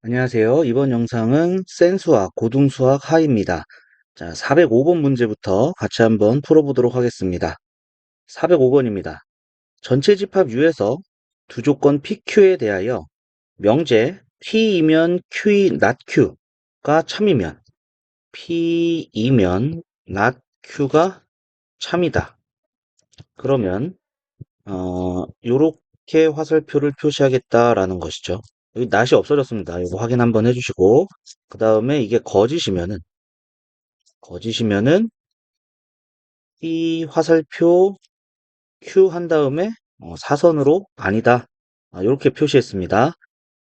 안녕하세요. 이번 영상은 센수학, 고등수학 하입니다. 자, 405번 문제부터 같이 한번 풀어보도록 하겠습니다. 405번입니다. 전체 집합 U에서 두 조건 PQ에 대하여 명제 P이면 Q이 not Q가 참이면 P이면 not Q가 참이다. 그러면 요렇게 화살표를 표시하겠다라는 것이죠. 여기 낫이 없어졌습니다. 이거 확인 한번 해주시고, 그 다음에 이게 거짓이면은 이 화살표 Q 한 다음에 사선으로 아니다. 이렇게 표시했습니다.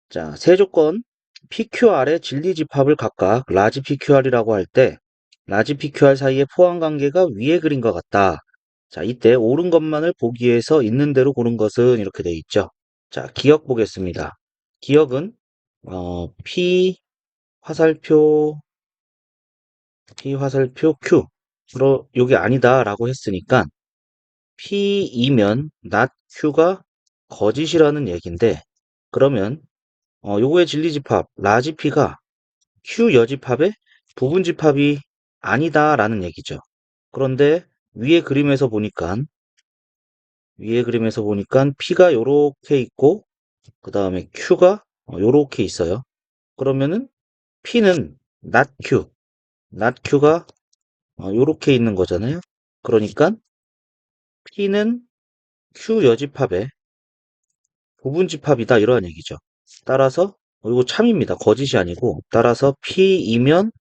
자, 세 조건 PQR의 진리집합을 각각 라지 PQR이라고 할 때 라지 PQR 사이의 포함관계가 위에 그린 것 같다. 자, 이때 옳은 것만을 보기 위해서 있는 대로 고른 것은 이렇게 돼 있죠. 자, 기억 보겠습니다. 기억은 P 화살표 Q로 요게 아니다라고 했으니까 P이면 not Q가 거짓이라는 얘기인데, 그러면 요거의 진리집합 라지 P가 Q 여집합의 부분집합이 아니다라는 얘기죠. 그런데 위에 그림에서 보니까 P가 요렇게 있고 그 다음에 Q가 요렇게 있어요. 그러면은 P는 not Q가 요렇게 있는 거잖아요. 그러니까 P는 Q 여집합의 부분집합이다 이러한 얘기죠. 따라서 이거 참입니다. 거짓이 아니고, 따라서 P이면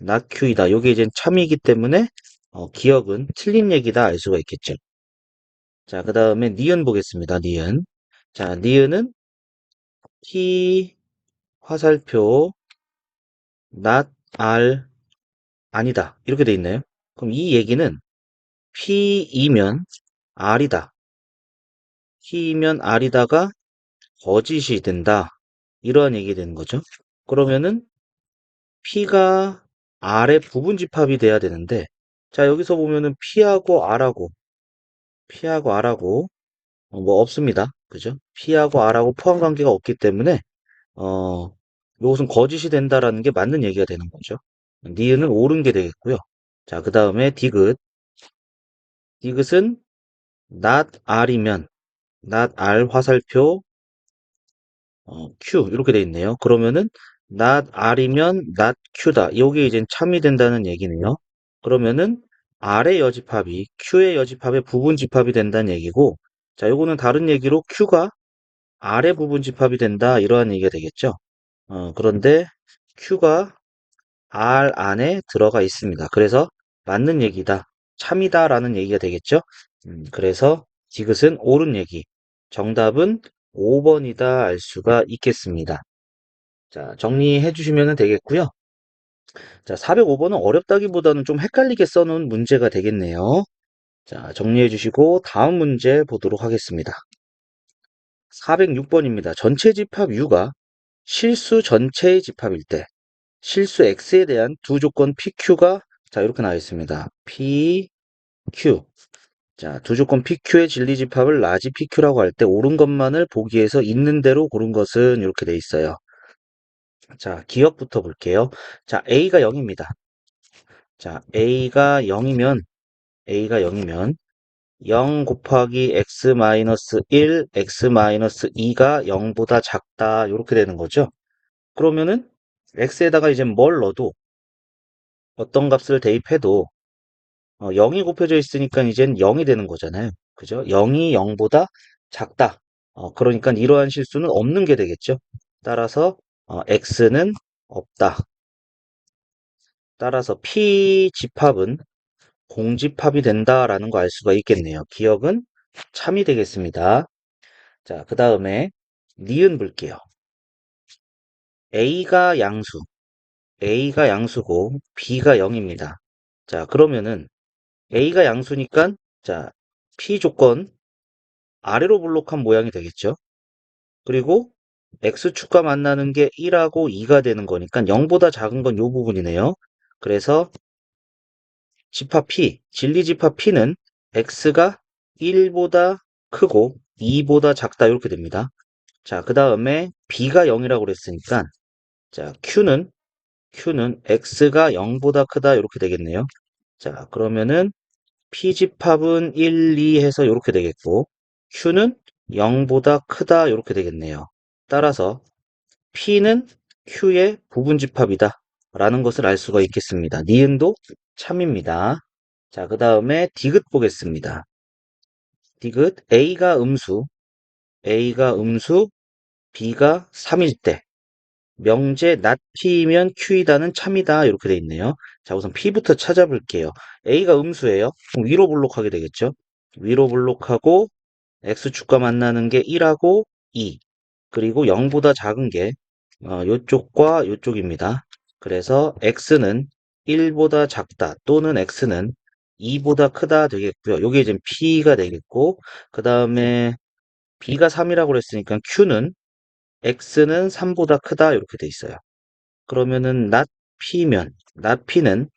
not Q이다. 이게 이제 참이기 때문에 기억은 틀린 얘기다 알 수가 있겠죠. 자, 그 다음에 니은 보겠습니다. 니은. 자, 니은은 P 화살표 not R 아니다 이렇게 돼 있나요? 그럼 이 얘기는 P이면 R이다. P이면 R이다가 거짓이 된다. 이러한 얘기 되는 거죠. 그러면은 P가 R의 부분집합이 돼야 되는데, 자, 여기서 보면은 P하고 R하고 뭐 없습니다. 그죠? P하고 R하고 포함관계가 없기 때문에 이것은 거짓이 된다라는 게 맞는 얘기가 되는 거죠. 니은은 옳은 게 되겠고요. 자, 그 다음에 디귿은 not R이면 not R 화살표 Q 이렇게 돼 있네요. 그러면은 not R이면 not Q다. 이게 이제 참이 된다는 얘기네요. 그러면은 R의 여집합이 Q의 여집합의 부분집합이 된다는 얘기고, 자, 요거는 다른 얘기로 Q가 R의 부분집합이 된다 이러한 얘기가 되겠죠. 그런데 Q가 R 안에 들어가 있습니다. 그래서 맞는 얘기다, 참이다라는 얘기가 되겠죠. 그래서 디귿은 옳은 얘기. 정답은 5번이다 알 수가 있겠습니다. 자, 정리해 주시면 되겠고요. 자, 405번은 어렵다기보다는 좀 헷갈리게 써놓은 문제가 되겠네요. 자, 정리해 주시고 다음 문제 보도록 하겠습니다. 406번입니다. 전체 집합 U가 실수 전체의 집합일 때 실수 X에 대한 두 조건 PQ가 자, 이렇게 나와 있습니다. PQ. 자, 두 조건 PQ의 진리집합을 라지 PQ라고 할 때 옳은 것만을 보기 위해서 있는 대로 고른 것은 이렇게 돼 있어요. 자, 기억부터 볼게요. 자, A가 0입니다. 자, A가 0이면 0 곱하기 x-1, x-2가 0보다 작다 이렇게 되는 거죠. 그러면은 x에다가 이제 뭘 넣어도 어떤 값을 대입해도 0이 곱해져 있으니까 이젠 0이 되는 거잖아요. 그죠? 0이 0보다 작다. 그러니까 이러한 실수는 없는 게 되겠죠. 따라서 x는 없다. 따라서 p 집합은 공집합이 된다라는 거 알 수가 있겠네요. 기억은 참이 되겠습니다. 자, 그 다음에 니은 볼게요. A가 양수고 B가 0입니다. 자, 그러면은 A가 양수니까 자, P 조건 아래로 블록한 모양이 되겠죠. 그리고 X축과 만나는 게 1하고 2가 되는 거니까 0보다 작은 건 이 부분이네요. 그래서 진리집합 P는 X가 1보다 크고 2보다 작다 이렇게 됩니다. 자, 그 다음에 b가 0이라고 그랬으니까 자, q는 x가 0보다 크다 이렇게 되겠네요. 자, 그러면은 p집합은 1, 2 해서 이렇게 되겠고 q는 0보다 크다 이렇게 되겠네요. 따라서 p는 q의 부분집합이다 라는 것을 알 수가 있겠습니다. 니은도 참입니다. 자, 그 다음에 디귿 보겠습니다. 디귿 a가 음수, b가 3일 때 명제 not p면 q이다는 참이다 이렇게 돼 있네요. 자, 우선 p부터 찾아볼게요. a가 음수예요. 그럼 위로 블록하게 되겠죠. 위로 블록하고 x축과 만나는 게 1하고 2 그리고 0보다 작은 게 요쪽과 요쪽입니다. 그래서 x는 1보다 작다 또는 x는 2보다 크다 되겠고요. 요게 이제 p가 되겠고 그 다음에 b가 3이라고 그랬으니까 q는 x는 3보다 크다 이렇게 돼 있어요. 그러면은 not p는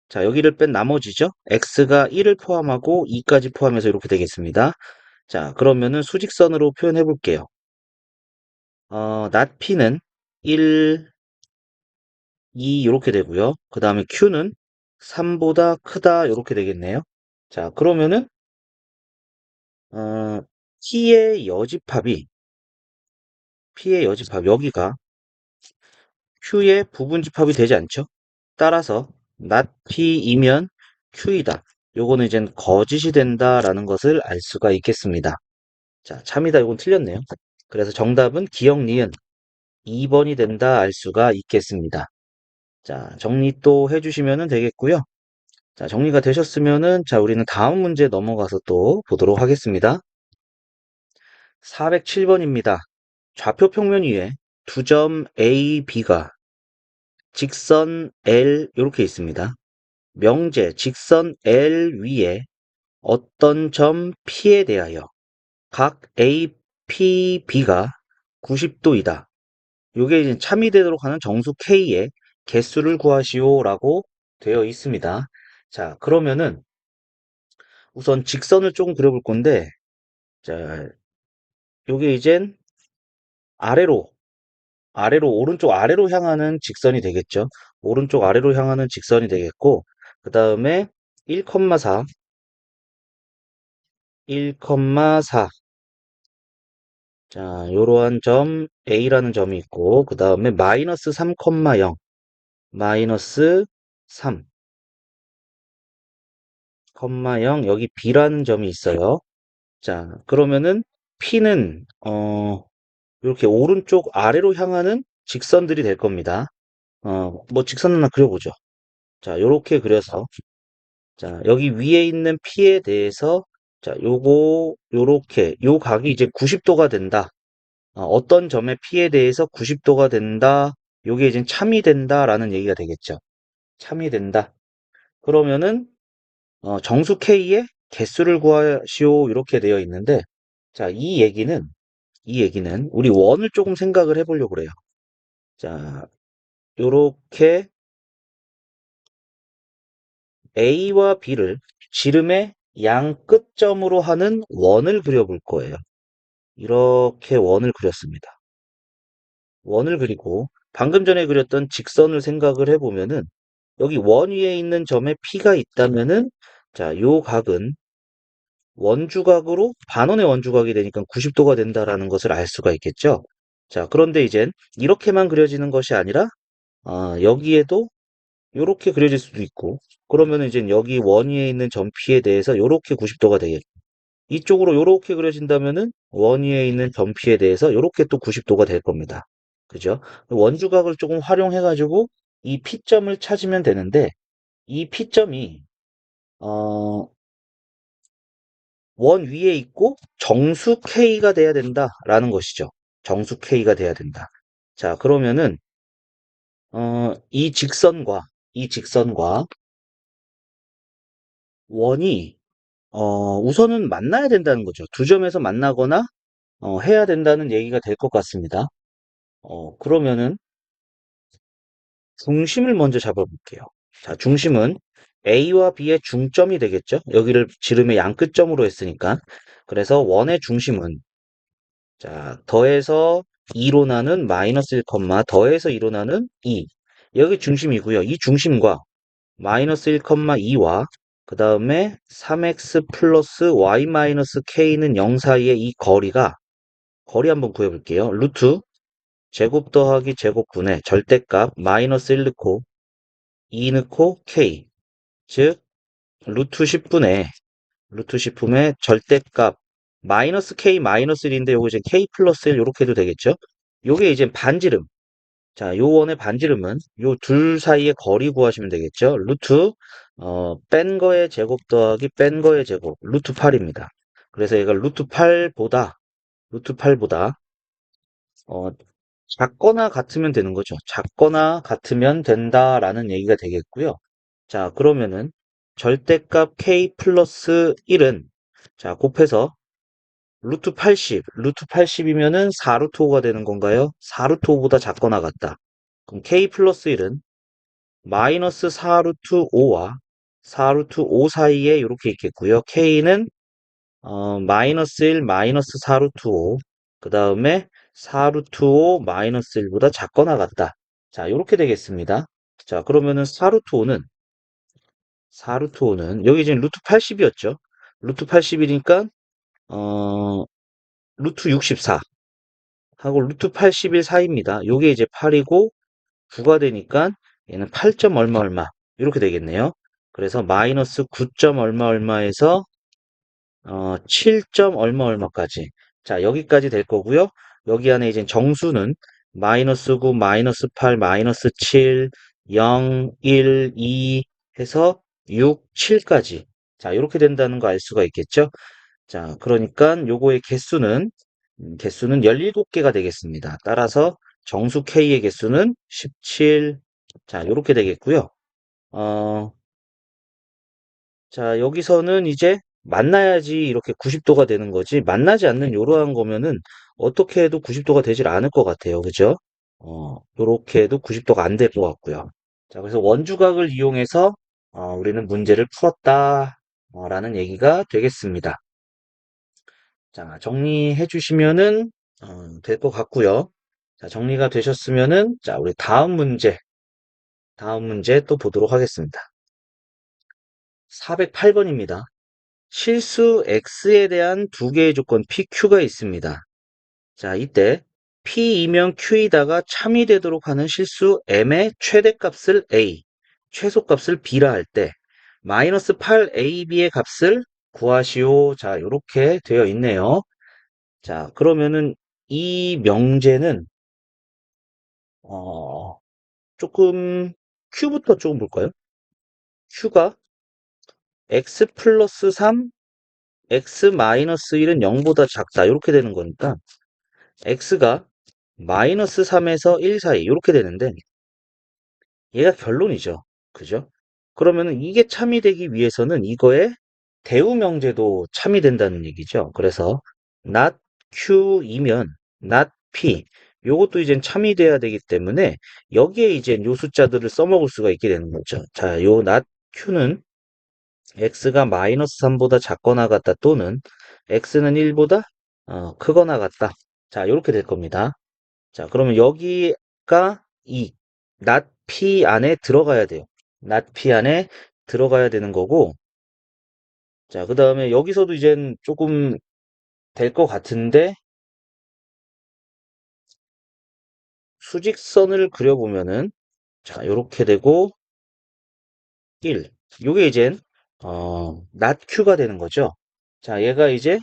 자 여기를 뺀 나머지죠. x가 1을 포함하고 2까지 포함해서 이렇게 되겠습니다. 자 그러면은 수직선으로 표현해 볼게요. not p는 1, 2 이렇게 되고요. 그 다음에 q는 3보다 크다 이렇게 되겠네요. 자 그러면은 어, p의 여집합이 여기가 q의 부분집합이 되지 않죠? 따라서 not p이면 q이다. 요거는 이제 거짓이 된다라는 것을 알 수가 있겠습니다. 자, 참이다. 요건 틀렸네요. 그래서 정답은 기역 니은 2번이 된다 알 수가 있겠습니다. 자, 정리 또 해주시면 되겠고요. 자, 정리가 되셨으면은 자, 우리는 다음 문제 넘어가서 또 보도록 하겠습니다. 407번입니다. 좌표 평면 위에 두 점 A, B가 직선 L 이렇게 있습니다. 명제 직선 L 위에 어떤 점 P에 대하여 각 A, P, B가 90도이다. 요게 이제 참이되도록 하는 정수 K의 개수를 구하시오라고 되어 있습니다. 자, 그러면은 우선 직선을 조금 그려볼 건데, 자, 요게 이젠 아래로, 오른쪽 아래로 향하는 직선이 되겠죠. 오른쪽 아래로 향하는 직선이 되겠고, 그 다음에 1,4, 1,4. 자, 요러한 점 A라는 점이 있고, 그 다음에 마이너스 3,0, 마이너스 3, 0, 여기 B라는 점이 있어요. 자, 그러면은 P는, 이렇게 오른쪽 아래로 향하는 직선들이 될 겁니다. 뭐 직선 하나 그려보죠. 자, 요렇게 그려서, 자, 여기 위에 있는 P에 대해서, 자, 요렇게, 요 각이 이제 90도가 된다. 어떤 점의 P에 대해서 90도가 된다. 요게 이제 참이 된다라는 얘기가 되겠죠. 참이 된다. 그러면은 정수 K의 개수를 구하시오 이렇게 되어 있는데 자, 이 얘기는 우리 원을 조금 생각을 해보려고 그래요. 자, 요렇게 A와 B를 지름의 양 끝점으로 하는 원을 그려볼 거예요. 이렇게 원을 그렸습니다. 원을 그리고 방금 전에 그렸던 직선을 생각을 해보면은 여기 원 위에 있는 점에 P가 있다면은 자, 요 각은 원주각으로 반원의 원주각이 되니까 90도가 된다라는 것을 알 수가 있겠죠. 자, 그런데 이젠 이렇게만 그려지는 것이 아니라 여기에도 이렇게 그려질 수도 있고 그러면 이제 여기 원 위에 있는 점 P에 대해서 이렇게 90도가 되겠고 이쪽으로 이렇게 그려진다면은 원 위에 있는 점 P에 대해서 이렇게 또 90도가 될 겁니다. 그죠? 원주각을 조금 활용해 가지고 이 P점을 찾으면 되는데 이 P점이 어, 원 위에 있고 정수 K가 돼야 된다라는 것이죠. 정수 K가 돼야 된다. 자, 그러면은 이 직선과 원이 우선은 만나야 된다는 거죠. 두 점에서 만나거나 해야 된다는 얘기가 될 것 같습니다. 그러면은 중심을 먼저 잡아볼게요. 자, 중심은 A와 B의 중점이 되겠죠. 여기를 지름의 양끝점으로 했으니까. 그래서 원의 중심은 자, 더해서 2로 나는 마이너스 1, 더해서 2로 나는 2. 여기 중심이고요. 이 중심과 마이너스 1, 2와 그 다음에 3x 플러스 y 마이너스 k는 0 사이의 이 거리 한번 구해볼게요. 루트 제곱 더하기 제곱분의 절대값 마이너스 1 넣고 2 넣고 k 즉 루트 10분의 절대값 마이너스 k 마이너스 1인데 요거 이제 k 플러스 1 이렇게 해도 되겠죠? 요게 이제 반지름. 자, 요 원의 반지름은 요 둘 사이의 거리 구하시면 되겠죠? 루트 뺀 거의 제곱 더하기 뺀 거의 제곱 루트 8입니다. 그래서 얘가 루트 8보다 어, 작거나 같으면 되는 거죠. 작거나 같으면 된다라는 얘기가 되겠고요. 자, 그러면은 절대값 k 플러스 1은 자, 곱해서 루트 80이면은 4루트 5가 되는 건가요? 4루트 5보다 작거나 같다. 그럼 k 플러스 1은 마이너스 4루트 5와 4루트 5 사이에 이렇게 있겠고요. k는 마이너스 1, 마이너스 4루트 5, 그 다음에 4루트 5 마이너스 1보다 작거나 같다. 자, 이렇게 되겠습니다. 자, 그러면은 4루트 5는 여기 지금 루트 80이었죠. 루트 80이니까 루트 64 하고 루트 81 사이입니다. 요게 이제 8이고 9가 되니까 얘는 8점 얼마 얼마 이렇게 되겠네요. 그래서 마이너스 9점 얼마 얼마에서 7점 얼마 얼마까지. 자, 여기까지 될 거고요. 여기 안에 이제 정수는 마이너스 9, 마이너스 8, 마이너스 7, 0, 1, 2 해서 6, 7까지. 자, 이렇게 된다는 거 알 수가 있겠죠? 자, 그러니까 요거의 개수는 17개가 되겠습니다. 따라서 정수 K의 개수는 17. 자, 요렇게 되겠고요. 어, 자, 여기서는 이제 만나야지 이렇게 90도가 되는 거지, 만나지 않는 이러한 거면은 어떻게 해도 90도가 되질 않을 것 같아요. 그죠? 요렇게 해도 90도가 안 될 것 같고요. 자, 그래서 원주각을 이용해서 우리는 문제를 풀었다 라는 얘기가 되겠습니다. 자, 정리해 주시면은 될 것 같고요. 자, 정리가 되셨으면은 자, 우리 다음 문제 또 보도록 하겠습니다. 408번입니다. 실수 x에 대한 두 개의 조건 PQ가 있습니다. 자, 이때 P이면 Q이다가 참이 되도록 하는 실수 M의 최대값을 A, 최소값을 B라 할 때 마이너스 8AB의 값을 구하시오. 자, 이렇게 되어 있네요. 자, 그러면은 이 명제는 어, 조금 Q부터 조금 볼까요? Q가 x 플러스 3, x 마이너스 1은 0보다 작다. 이렇게 되는 거니까 x가 마이너스 3에서 1 사이 이렇게 되는데 얘가 결론이죠. 그죠? 그러면은 이게 참이 되기 위해서는 이거에 대우 명제도 참이 된다는 얘기죠. 그래서 not q이면 not p 요것도 이제 참이 돼야 되기 때문에 여기에 이제 요 숫자들을 써먹을 수가 있게 되는 거죠. 자, 요 not q는 x가 마이너스 3보다 작거나 같다 또는 x는 1보다 크거나 같다. 자, 이렇게 될 겁니다. 자, 그러면 여기가 이 not p 안에 들어가야 돼요. not p 안에 들어가야 되는 거고, 자, 그 다음에 여기서도 이젠 조금 될 것 같은데, 수직선을 그려보면은, 자, 요렇게 되고, 1. 요게 이젠, not q가 되는 거죠. 자, 얘가 이제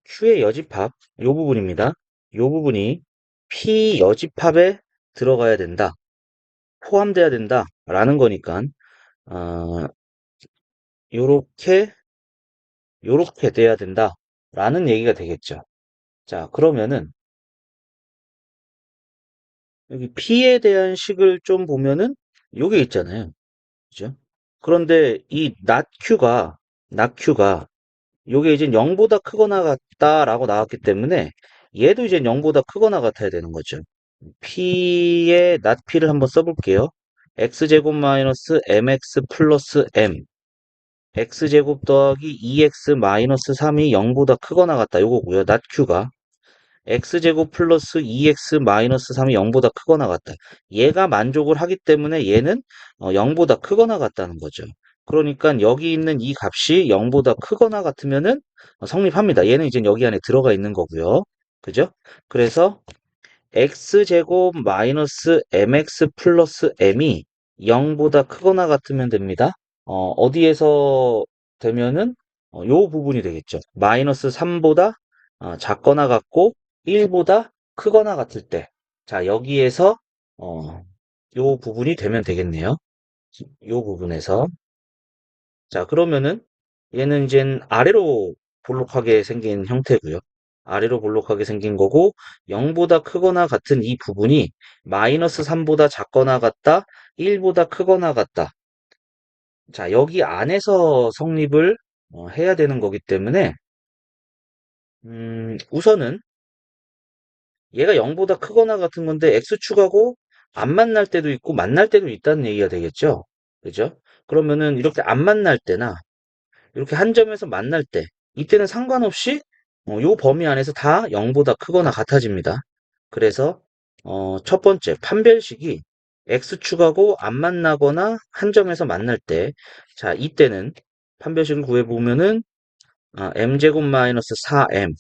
q의 여집합, 요 부분입니다. 요 부분이 p 여집합에 들어가야 된다. 포함돼야 된다. 라는 거니까, 어, 요렇게 요렇게 돼야 된다 라는 얘기가 되겠죠. 자, 그러면은 여기 P에 대한 식을 좀 보면은 요게 있잖아요. 그죠? 그런데 이 not Q가 요게 이제 0보다 크거나 같다라고 나왔기 때문에 얘도 이제 0보다 크거나 같아야 되는 거죠. P의 not P를 한번 써볼게요. x제곱 마이너스 mx 플러스 m x제곱 더하기 2x 마이너스 3이 0보다 크거나 같다. 요거고요. not q가 x제곱 플러스 2x 마이너스 3이 0보다 크거나 같다. 얘가 만족을 하기 때문에 얘는 0보다 크거나 같다는 거죠. 그러니까 여기 있는 이 값이 0보다 크거나 같으면은 성립합니다. 얘는 이제 여기 안에 들어가 있는 거고요. 그죠? 그래서 x제곱 마이너스 mx 플러스 m이 0보다 크거나 같으면 됩니다. 어디에서 되면은 요 부분이 되겠죠. 마이너스 3보다 작거나 같고 1보다 크거나 같을 때. 자, 여기에서 요 부분이 되면 되겠네요. 요 부분에서. 자, 그러면은 얘는 이제 아래로 볼록하게 생긴 형태고요. 아래로 볼록하게 생긴 거고 0보다 크거나 같은 이 부분이 마이너스 3보다 작거나 같다, 1보다 크거나 같다. 자, 여기 안에서 성립을 해야 되는 거기 때문에 우선은 얘가 0보다 크거나 같은 건데 x축하고 안 만날 때도 있고 만날 때도 있다는 얘기가 되겠죠. 그죠? 그러면은 이렇게 안 만날 때나 이렇게 한 점에서 만날 때 이때는 상관없이 요 범위 안에서 다 0보다 크거나 같아집니다. 그래서 첫 번째 판별식이 x축하고 안 만나거나 한 점에서 만날 때 자 이때는 판별식을 구해보면은 m제곱 마이너스 4m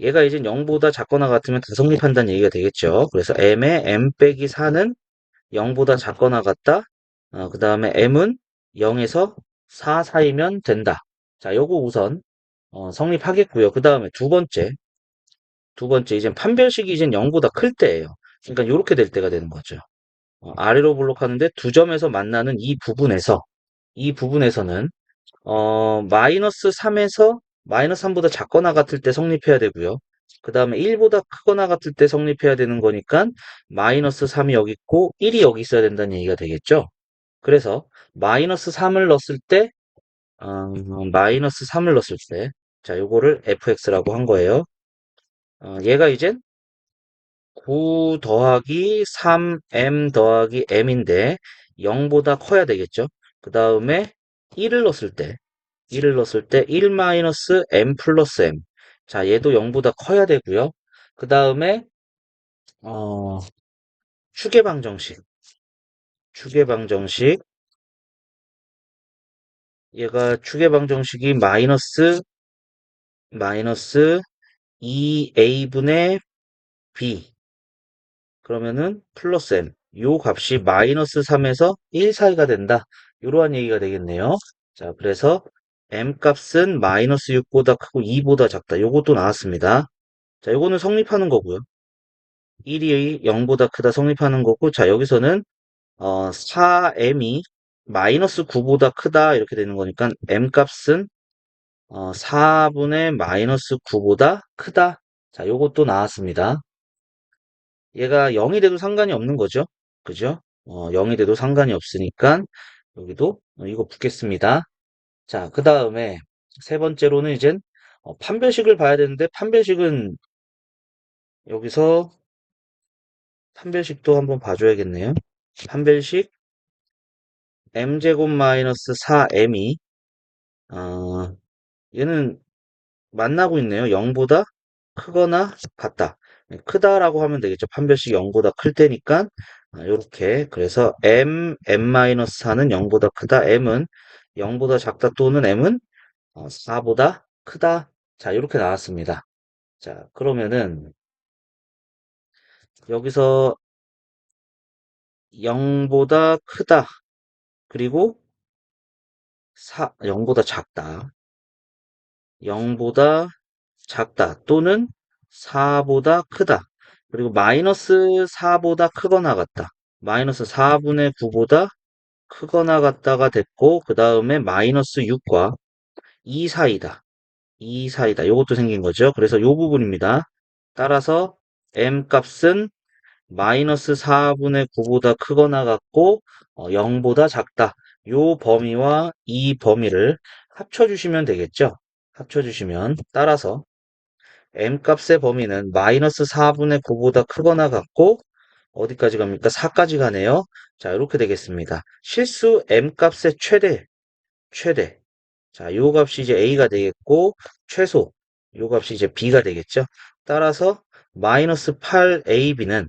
얘가 이제 0보다 작거나 같으면 다 성립한다는 얘기가 되겠죠. 그래서 m의 m 빼기 4는 0보다 작거나 같다. 그 다음에 m은 0에서 4 사이면 된다. 자, 요거 우선 성립하겠고요. 그 다음에 두 번째 이제 판별식이 이제 0보다 클 때예요. 그러니까 요렇게 될 때가 되는 거죠. 아래로 블록하는데 두 점에서 만나는 이 부분에서는 마이너스 3에서 마이너스 3보다 작거나 같을 때 성립해야 되고요. 그 다음에 1보다 크거나 같을 때 성립해야 되는 거니까 마이너스 3이 여기 있고 1이 여기 있어야 된다는 얘기가 되겠죠. 그래서 마이너스 3을 넣었을 때 마이너스 3을 넣었을 때 자, 요거를 fx라고 한 거예요. 얘가 이제 9 더하기 3m 더하기 m인데 0보다 커야 되겠죠. 그 다음에 1을 넣었을 때 1 m 플러스 m. 자, 얘도 0보다 커야 되고요. 그 다음에 어, 추계방정식. 얘가 추계방정식이 마이너스 2a분의 b 그러면은 플러스 m. 요 값이 마이너스 3에서 1 사이가 된다. 이러한 얘기가 되겠네요. 자, 그래서 m 값은 마이너스 6보다 크고 2보다 작다. 요것도 나왔습니다. 자, 요거는 성립하는 거고요. 1이 0보다 크다 성립하는 거고, 자, 여기서는 4m이 마이너스 9보다 크다 이렇게 되는 거니까 m 값은 4분의 마이너스 9보다 크다. 자, 요것도 나왔습니다. 얘가 0이 돼도 상관이 없는 거죠. 그죠? 0이 돼도 상관이 없으니까 여기도 이거 붙겠습니다. 자, 그 다음에 세 번째로는 이젠 판별식을 봐야 되는데 여기서 판별식도 한번 봐줘야겠네요. 판별식 m제곱 마이너스 4m이 얘는 만나고 있네요. 0보다 크거나 같다. 네, 크다라고 하면 되겠죠. 판별식 0보다 클 때니까 이렇게 그래서 m-4는 0보다 크다. m은 0보다 작다 또는 m은 4보다 크다. 자, 이렇게 나왔습니다. 자, 그러면은 여기서 0보다 크다. 그리고 0보다 작다. 0보다 작다 또는 4보다 크다. 그리고 마이너스 4보다 크거나 같다. 마이너스 4분의 9보다 크거나 같다가 됐고 그 다음에 마이너스 6과 2 사이다. 2 사이다. 요것도 생긴 거죠. 그래서 요 부분입니다. 따라서 m 값은 마이너스 4분의 9보다 크거나 같고 0보다 작다. 요 범위와 이 범위를 합쳐주시면 되겠죠. 합쳐주시면 따라서 m 값의 범위는 마이너스 4분의 9보다 크거나 같고 어디까지 갑니까? 4까지 가네요. 자, 이렇게 되겠습니다. 실수 m 값의 최대. 자, 요 값이 이제 a가 되겠고, 최소, 요 값이 이제 b가 되겠죠. 따라서 마이너스 8ab는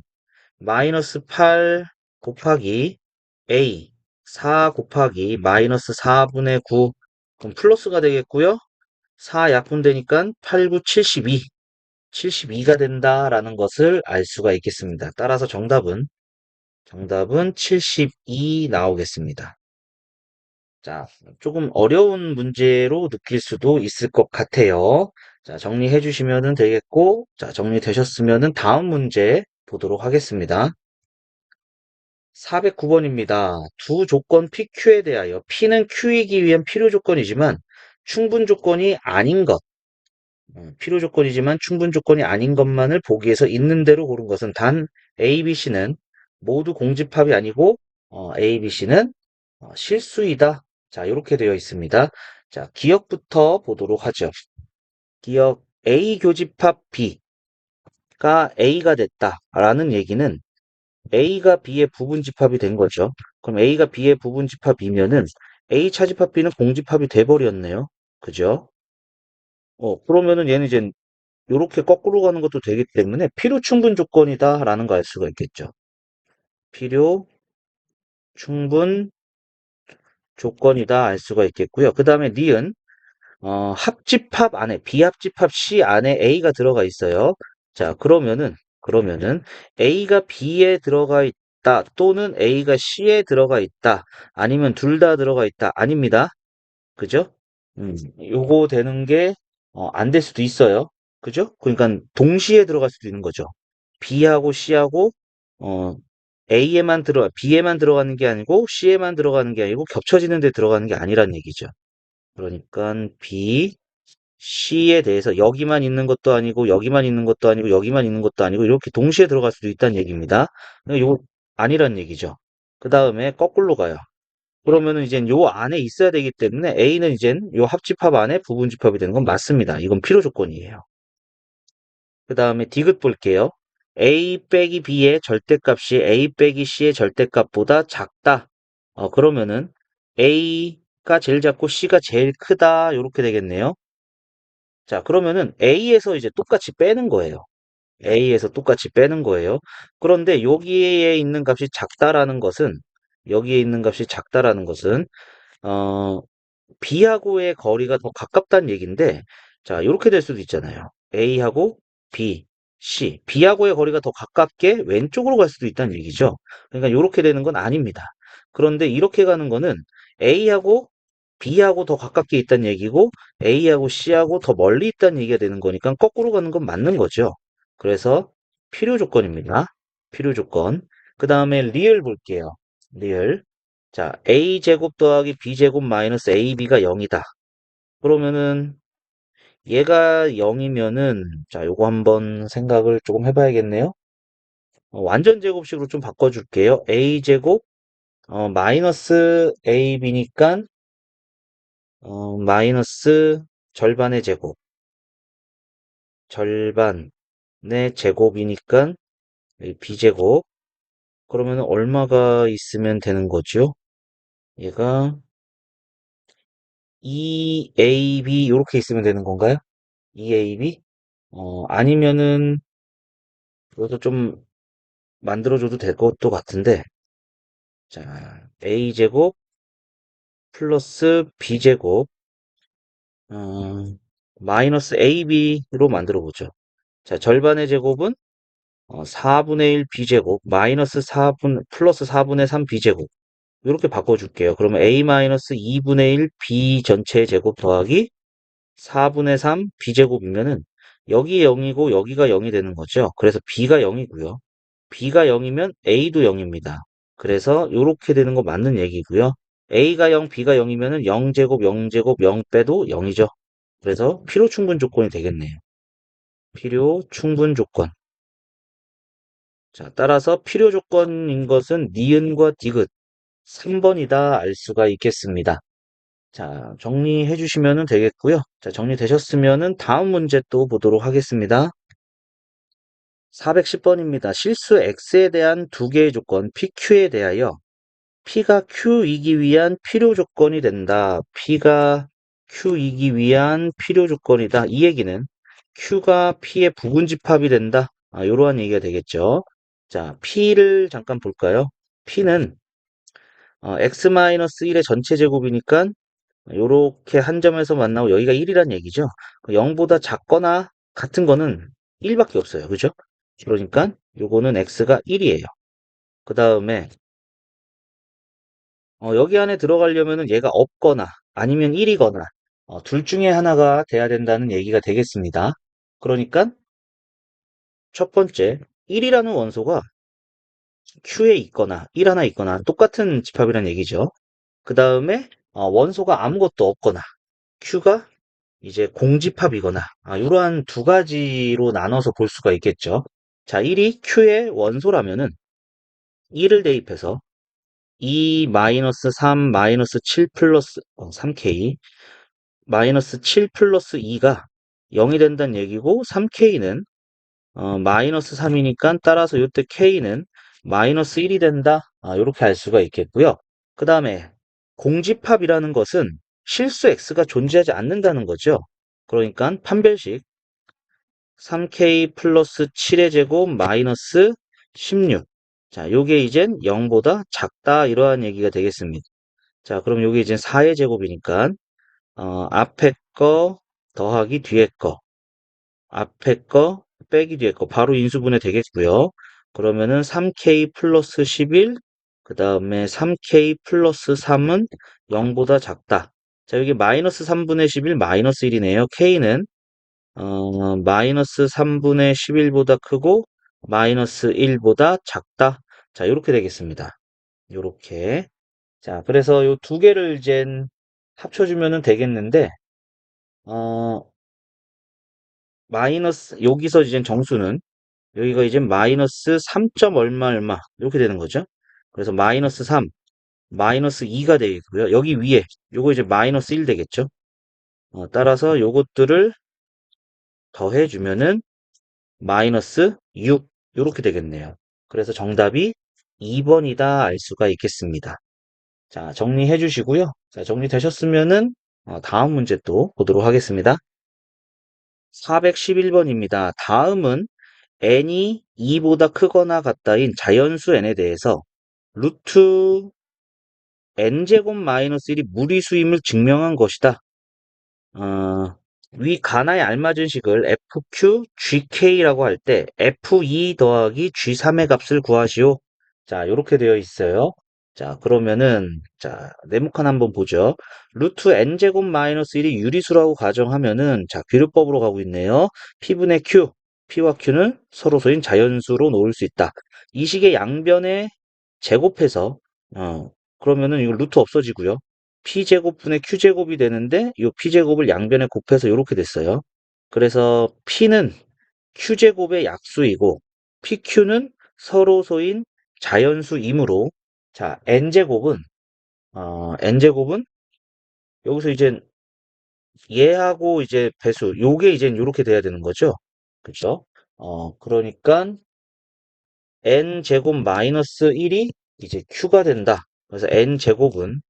마이너스 8 곱하기 a, 4 곱하기 마이너스 4분의 9, 그럼 플러스가 되겠고요. 4 약분되니까 8, 9, 72, 72가 된다라는 것을 알 수가 있겠습니다. 따라서 정답은 72 나오겠습니다. 자, 조금 어려운 문제로 느낄 수도 있을 것 같아요. 자, 정리해 주시면 되겠고, 자, 정리되셨으면 다음 문제 보도록 하겠습니다. 409번입니다. 두 조건 PQ에 대하여 P는 Q이기 위한 필요 조건이지만 충분 조건이 아닌 것, 필요 조건이지만 충분 조건이 아닌 것만을 보기 위해서 있는 대로 고른 것은 단 A, B, C는 모두 공집합이 아니고 A, B, C는 실수이다. 자, 이렇게 되어 있습니다. 자, 기억부터 보도록 하죠. 기억 A 교집합 B가 A가 됐다라는 얘기는 A가 B의 부분집합이 된 거죠. 그럼 A가 B의 부분집합이면은 A 차집합 B는 공집합이 돼버렸네요. 그죠? 그러면은 얘는 이제 이렇게 거꾸로 가는 것도 되기 때문에 필요 충분 조건이다라는 거 알 수가 있겠죠. 필요 충분 조건이다 알 수가 있겠고요. 그 다음에 니은 합집합 안에 비합집합 C 안에 A가 들어가 있어요. 자, 그러면은 A가 B에 들어가 있다 또는 A가 C에 들어가 있다 아니면 둘 다 들어가 있다 아닙니다. 그죠? 요거 되는 게 안 될 수도 있어요. 그죠? 그러니까 동시에 들어갈 수도 있는 거죠. B하고 C하고 어 B에만 들어가는 게 아니고 C에만 들어가는 게 아니고 겹쳐지는 데 들어가는 게 아니란 얘기죠. 그러니까 B, C에 대해서 여기만 있는 것도 아니고 여기만 있는 것도 아니고 여기만 있는 것도 아니고 이렇게 동시에 들어갈 수도 있다는 얘기입니다. 이거 아니란 얘기죠. 그 다음에 거꾸로 가요. 그러면은 이제 요 안에 있어야 되기 때문에 A는 이제 요 합집합 안에 부분집합이 되는 건 맞습니다. 이건 필요 조건이에요. 그 다음에 디귿 볼게요. A 빼기 B의 절대값이 A 빼기 C의 절대값보다 작다. 그러면은 A가 제일 작고 C가 제일 크다. 요렇게 되겠네요. 자, 그러면은 A에서 이제 똑같이 빼는 거예요. A에서 똑같이 빼는 거예요. 그런데 여기에 있는 값이 작다라는 것은 여기에 있는 값이 작다라는 것은 어, B하고의 거리가 더 가깝다는 얘기인데, 자, 이렇게 될 수도 있잖아요. A하고 B, C. B하고의 거리가 더 가깝게 왼쪽으로 갈 수도 있다는 얘기죠. 그러니까 이렇게 되는 건 아닙니다. 그런데 이렇게 가는 거는 A하고 B하고 더 가깝게 있다는 얘기고, A하고 C하고 더 멀리 있다는 얘기가 되는 거니까 거꾸로 가는 건 맞는 거죠. 그래서 필요 조건입니다. 필요 조건. 그 다음에 리을 볼게요. 리을. 자, a제곱 더하기 b제곱 마이너스 ab가 0이다. 그러면은 얘가 0이면은 자, 요거 한번 생각을 조금 해봐야겠네요. 완전 제곱식으로 좀 바꿔줄게요. a제곱 마이너스 ab니까 마이너스 절반의 제곱 절반의 제곱이니까 b제곱 그러면 얼마가 있으면 되는 거죠? 얘가 2ab 이렇게 있으면 되는 건가요? 2ab? 아니면은 이것도 좀 만들어줘도 될 것도 같은데 자 a제곱 플러스 b제곱 어, 마이너스 ab로 만들어 보죠. 자 절반의 제곱은 4분의 1 b제곱 마이너스 4분 플러스 4분의 3 b제곱 이렇게 바꿔줄게요. 그러면 a 마이너스 2분의 1 b 전체 제곱 더하기 4분의 3 b제곱이면은 여기 0이고 여기가 0이 되는 거죠. 그래서 b가 0이고요. b가 0이면 a도 0입니다. 그래서 이렇게 되는 거 맞는 얘기고요. a가 0, b가 0이면은 0제곱, 0제곱, 0 빼도 0이죠. 그래서 필요 충분 조건이 되겠네요. 필요 충분 조건. 자, 따라서 필요 조건인 것은 니은과 디귿 3번이다 알 수가 있겠습니다. 자, 정리해 주시면 되겠고요. 자, 정리되셨으면 다음 문제 또 보도록 하겠습니다. 410번입니다. 실수 x에 대한 두 개의 조건 PQ에 대하여 P가 Q이기 위한 필요 조건이 된다. P가 Q이기 위한 필요 조건이다. 이 얘기는 Q가 P의 부분집합이 된다. 이러한 얘기가 되겠죠. 자, P를 잠깐 볼까요? P는 x-1의 전체 제곱이니까 요렇게 한 점에서 만나고 여기가 1이란 얘기죠. 0보다 작거나 같은 거는 1밖에 없어요. 그죠? 그러니까 요거는 x가 1이에요. 그 다음에 여기 안에 들어가려면은 얘가 없거나 아니면 1이거나 둘 중에 하나가 돼야 된다는 얘기가 되겠습니다. 그러니까 첫 번째 1이라는 원소가 Q에 있거나 1 하나 있거나 똑같은 집합이라는 얘기죠. 그 다음에 원소가 아무것도 없거나 Q가 이제 공집합이거나 이러한 두 가지로 나눠서 볼 수가 있겠죠. 자, 1이 Q의 원소라면은 1을 대입해서 2-3 플러스 3K 마이너스 7 플러스 2가 0이 된다는 얘기고 3K는 마이너스 3이니까 따라서 이때 K는 마이너스 1이 된다. 이렇게 알 수가 있겠고요. 그 다음에 공집합이라는 것은 실수 X가 존재하지 않는다는 거죠. 그러니까 판별식 3K 플러스 7의 제곱 마이너스 16. 자, 요게 이젠 0보다 작다 이러한 얘기가 되겠습니다. 자, 그럼 요게 이제 4의 제곱이니까 앞에 거 더하기 뒤에 거, 앞에 거 빼기 뒤에 거 바로 인수분해 되겠고요. 그러면은 3K 플러스 11, 그 다음에 3K 플러스 3은 0보다 작다. 자, 여기 마이너스 3분의 11 마이너스 1이네요. K는 마이너스 3분의 11보다 크고 마이너스 1보다 작다. 자, 이렇게 되겠습니다. 요렇게. 자, 그래서 요 두 개를 이제 합쳐주면 되겠는데, 어, 마이너스, 여기서 이제 정수는, 여기가 이제 마이너스 3점 얼마 얼마, 이렇게 되는 거죠. 그래서 마이너스 3, 마이너스 2가 되겠고요. 여기 위에, 요거 이제 마이너스 1 되겠죠. 따라서 요것들을 더해주면은 마이너스 6, 이렇게 되겠네요. 그래서 정답이 2번이다 알 수가 있겠습니다. 자, 정리해 주시고요. 자, 정리되셨으면은 다음 문제 또 보도록 하겠습니다. 411번입니다. 다음은 n이 2보다 크거나 같다인 자연수 n에 대해서 루트 n제곱 마이너스 1이 무리수임을 증명한 것이다. 어, 위 가나에 알맞은 식을 fq gk라고 할 때 f2 더하기 g3의 값을 구하시오. 자, 이렇게 되어 있어요. 자, 그러면은 자, 네모칸 한번 보죠. 루트 n제곱 마이너스 1이 유리수라고 가정하면은 자, 비례법으로 가고 있네요. p분의 q, p와 q는 서로소인 자연수로 놓을 수 있다. 이 식의 양변에 제곱해서 그러면은 이거 루트 없어지고요. p제곱분의 q제곱이 되는데 이 p제곱을 양변에 곱해서 이렇게 됐어요. 그래서 p는 q제곱의 약수이고 pq는 서로소인 자연수이므로 자 n제곱은 여기서 이제 얘하고 이제 배수 요게 이제 이렇게 돼야 되는 거죠. 그죠? 그러니까 n제곱 마이너스 1이 이제 q가 된다. 그래서 n제곱은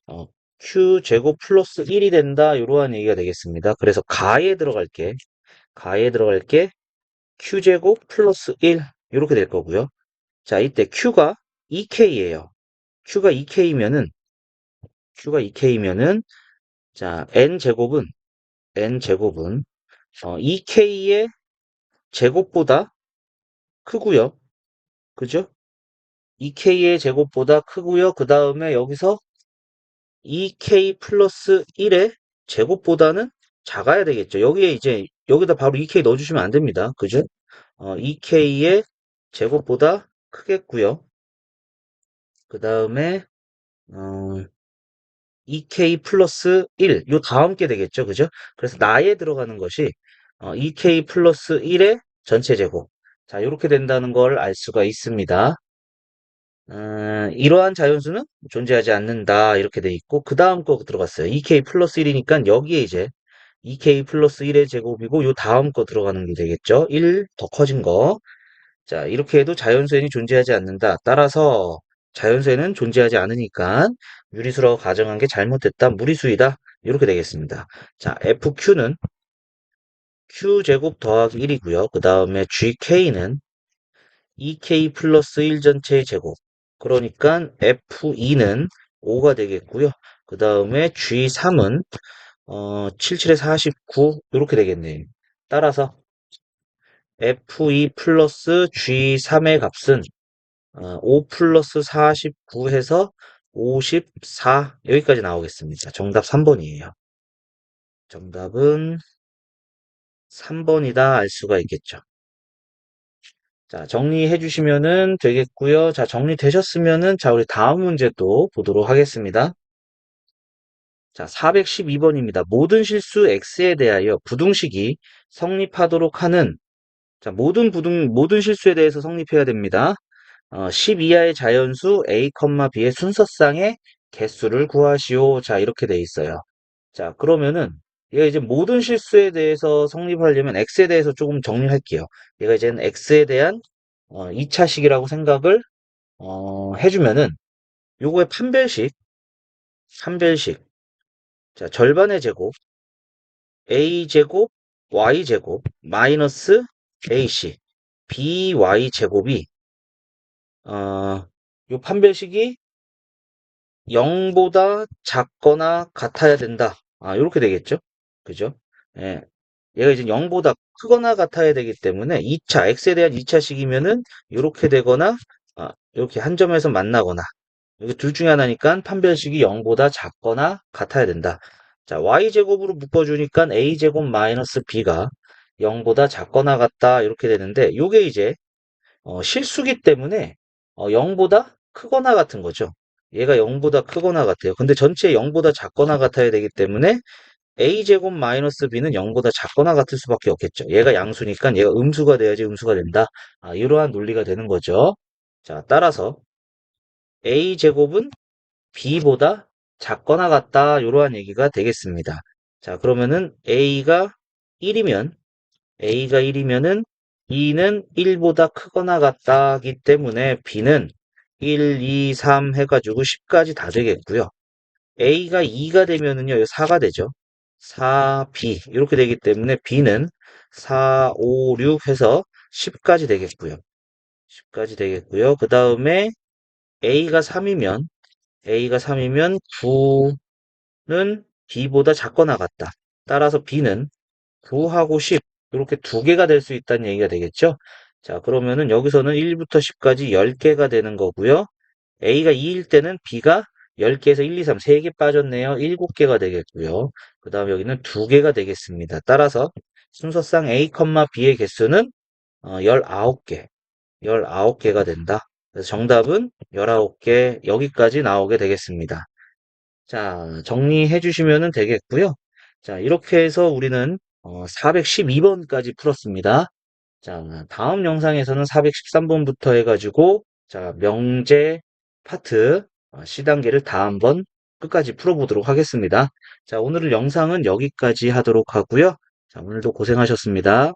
어, q제곱 플러스 1이 된다. 이러한 얘기가 되겠습니다. 그래서 가에 들어갈 게 q제곱 플러스 1 이렇게 될 거고요. 자, 이때 q가 2k예요. q가 2k면은 자, n제곱은 2k의 제곱보다 크고요. 그죠? 2k의 제곱보다 크고요. 그 다음에 여기서 2k 플러스 1의 제곱보다는 작아야 되겠죠. 여기에 이제 여기다 바로 2k 넣어주시면 안 됩니다. 그죠? 2k의 제곱보다 크겠고요. 그 다음에 2k 플러스 1, 요 다음 게 되겠죠. 그죠? 그래서 나에 들어가는 것이 2k 플러스 1의 전체 제곱. 자, 이렇게 된다는 걸 알 수가 있습니다. 이러한 자연수는 존재하지 않는다. 이렇게 돼 있고, 그 다음 거 들어갔어요. 2k 플러스 1이니까 여기에 이제 2k 플러스 1의 제곱이고 요 다음 거 들어가는 게 되겠죠. 1 더 커진 거. 자, 이렇게 해도 자연수에는 존재하지 않는다. 따라서 자연수에는 존재하지 않으니까 유리수라고 가정한 게 잘못됐다. 무리수이다. 이렇게 되겠습니다. 자, FQ는 Q제곱 더하기 1이고요. 그 다음에 GK는 2K 플러스 1 전체의 제곱. 그러니까 F2는 5가 되겠고요. 그 다음에 G3은 77에 49 이렇게 되겠네요. 따라서 F2 플러스 G3의 값은 5 플러스 49 해서 54 여기까지 나오겠습니다. 정답 3번이에요. 정답은 3번이다 알 수가 있겠죠. 자, 정리해 주시면은 되겠고요. 자, 정리되셨으면은 자, 우리 다음 문제 또 보도록 하겠습니다. 자, 412번입니다. 모든 실수 x에 대하여 부등식이 성립하도록 하는 자, 모든 실수에 대해서 성립해야 됩니다. 10 이하의 자연수 a, b의 순서상의 개수를 구하시오. 자, 이렇게 돼 있어요. 자, 그러면은 얘가 이제 모든 실수에 대해서 성립하려면 x에 대해서 조금 정리할게요. 얘가 이제는 x에 대한 2차식이라고 생각을 해주면은 요거의 판별식. 자, 절반의 제곱 a제곱 y제곱 마이너스 ac by 제곱이 요 판별식이 0보다 작거나 같아야 된다. 요렇게 되겠죠? 그죠? 예. 얘가 이제 0보다 크거나 같아야 되기 때문에 x에 대한 2차식이면은 요렇게 되거나, 요렇게 한 점에서 만나거나, 여기 둘 중에 하나니까 판별식이 0보다 작거나 같아야 된다. 자, y제곱으로 묶어주니까 a제곱 마이너스 b가 0보다 작거나 같다. 이렇게 되는데, 요게 이제 실수기 때문에 0보다 크거나 같은 거죠. 얘가 0보다 크거나 같아요. 근데 전체 0보다 작거나 같아야 되기 때문에 a제곱 마이너스 b는 0보다 작거나 같을 수밖에 없겠죠. 얘가 양수니까 얘가 음수가 돼야지 음수가 된다. 이러한 논리가 되는 거죠. 자, 따라서 a제곱은 b보다 작거나 같다. 이러한 얘기가 되겠습니다. 자, 그러면은 a가 1이면은 b는 1보다 크거나 같다기 때문에 b는 1, 2, 3 해가지고 10까지 다 되겠고요. a가 2가 되면은요, 4가 되죠. 4, b 이렇게 되기 때문에 b는 4, 5, 6 해서 10까지 되겠고요. 10까지 되겠고요. 그 다음에 a가 3이면 9는 b보다 작거나 같다. 따라서 b는 9하고 10 이렇게 두 개가 될 수 있다는 얘기가 되겠죠. 자, 그러면은 여기서는 1부터 10까지 10개가 되는 거고요. A가 2일 때는 B가 10개에서 1, 2, 3, 3개 빠졌네요. 7개가 되겠고요. 그 다음 여기는 2개가 되겠습니다. 따라서 순서상 A, B의 개수는 19개, 19개가 된다. 그래서 정답은 19개 여기까지 나오게 되겠습니다. 자, 정리해 주시면 되겠고요. 자, 이렇게 해서 우리는 412번까지 풀었습니다. 자, 다음 영상에서는 413번부터 해가지고, 자, 명제 파트 C단계를 다 한번 끝까지 풀어보도록 하겠습니다. 자, 오늘 영상은 여기까지 하도록 하고요. 자, 오늘도 고생하셨습니다.